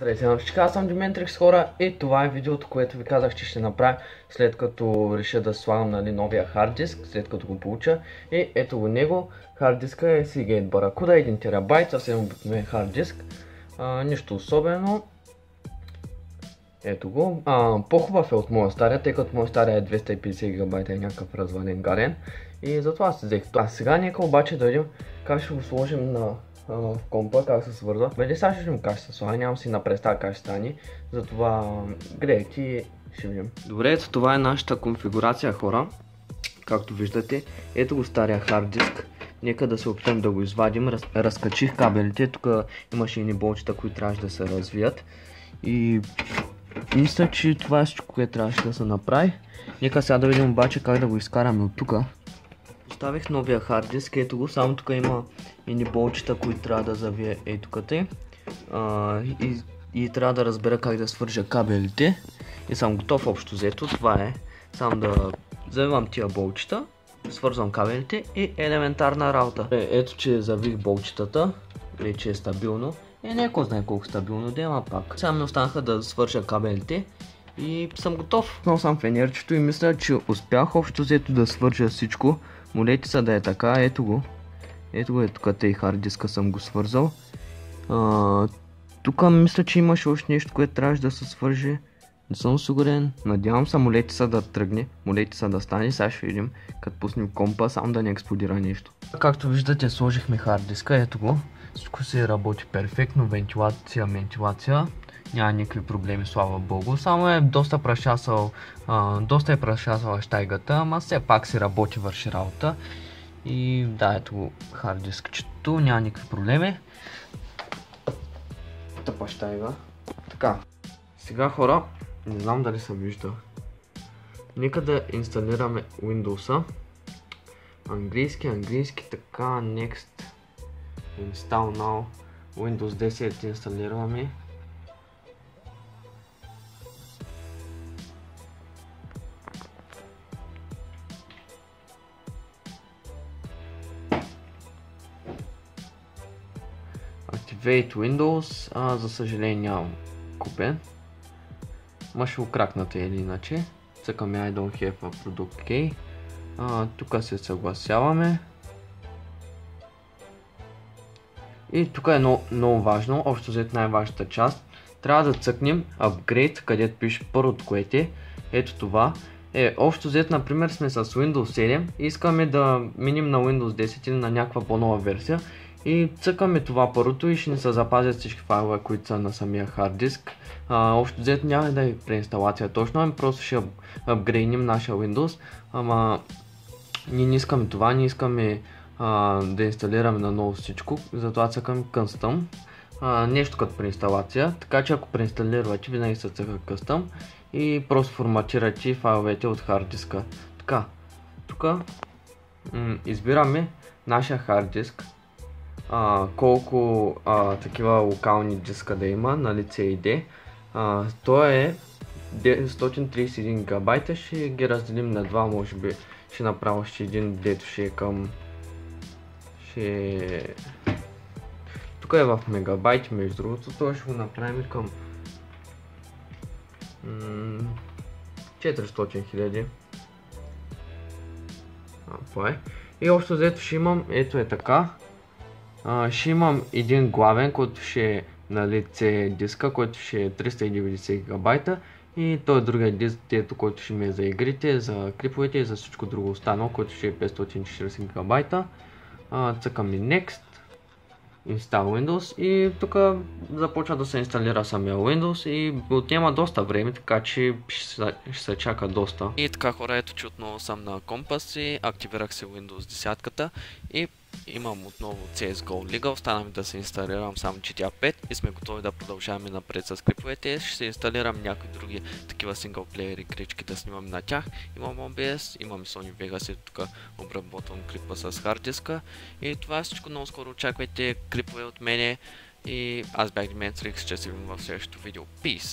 Здравейте всички, аз съм Диментрикс, хора, и това е видеото, което ви казах, че ще направя след като реша да слагам новия хард диск, след като го получа. И ето го него, хард диска е Seagate Barracuda, 1 терабайт, съвсем обикновен хард диск, нищо особено. Ето го, по-хубав е от моя стария, тъй като моя стария е 250 гигабайта и някакъв развален гаден. И затова си взех това. Сега нека обаче да видим как ще го сложим в компа, как се свързва. Преди сега ще видим как ще се слага, нямам си на представа как ще стане. Затова гледайте, ще видим. Добре, ето това е нашата конфигурация, хора. Както виждате, ето го стария хард диск. Нека да се опитам да го извадим. Разкачих кабелите, тук имаше едни болчета, които трябваше да се развият. И мисля, че това е всичко, което трябваше да се направи. Нека сега да видим обаче как да го изкараме от тук. Оставих новия хард диск, ето го, само тук има едни болчета, които трябва да завия ето тук. И трябва да разбера как да свържа кабелите. И съм готов общо взето, това е. Само да завивам тия болчета, свързвам кабелите и елементарна работа. Ето, че завих болчетата, вече е стабилно. Не знае колко стабилно да има пак. Сега ми останаха да свърша кабелите и съм готов. Снал съм фенерчето и мисля, че успях общо взето да свържа всичко. Молете се да е така, ето го. Ето го е тук, и хард диска съм го свързал. Тук мисля, че имаше още нещо, което трябваше да се свърже. Не съм сигурен. Надявам се, молете се да тръгне. Молете се да стане. Сега ще видим, като пуснем компа, само да не експлодира нещо. Както виждате, сложихме хард диска, ето го. Всичко се работи перфектно, вентилация. Няма никакви проблеми, слава богу. Само е доста е прашасала щайгата, ама все пак се работи, върши работа. И да, ето го хард дискчето, няма никакви проблеми. Тъпа щайга. Така, сега хора, не знам дали се вижда. Нека да инсталираме Windows-а. Английски, така, Next. Install now. Windows 10 инсталираме. Activate Windows. За съжаление нямам купен. Ма ще го кракнете или иначе. Цъкаме I don't have a product key. Тук се съгласяваме. И тук е много важно, общо взето най-важната част. Трябва да цъкнем Upgrade, където пише първото, което е. Ето това. Общо взето, например, сме с Windows 7 и искаме да минем на Windows 10 или на някаква по-нова версия. И цъкаме това първото и ще ни се запазят всички файлове, които са на самия хард диск. Общо взето няма да е преинсталация точно, ами просто ще апгрейднем нашия Windows. Ама ние не искаме това, ние искаме да инсталираме наново всичко, затова цъкам Custom, нещо като преинсталация, така че ако преинсталирате, винаги се цъка Custom и просто форматирате файловете от хард диска. Така, тук избираме нашия хард диск, колко такива локални диска да има на лице ID. То е 931 гигабайта, ще ги разделим на два, може би ще направя още един, дето ще е към... Тук е в мегабайти, между другото, това ще го направим към 400 000. Това е. И общо взето ще имам, ето е така. Ще имам един главен, който ще е на лице диска, който ще е 390 гигабайта. И той е другия диск, който ще ми е за игрите, за клиповете и за всичко друго останало, който ще е 540 гигабайта. Цъкаме Next, Install Windows и тук започва да се инсталира самия Windows и отнема доста време, така че ще се чака доста. И така хора, ето че отново съм на компа си, активирах се Windows 10 и имам отново CSGO League, остана ми да се инсталирам само GTA 5 и сме готови да продължаваме напред с клиповете. Ще се инсталирам някои други такива синглплеер игрички да снимам на тях. Имам OBS, имам Sony Vegas и тук обработвам клипа с хард диска. И това е всичко, много скоро очаквайте клипове от мене и аз бях Диментрикс, ще се видим в следващото видео. Peace!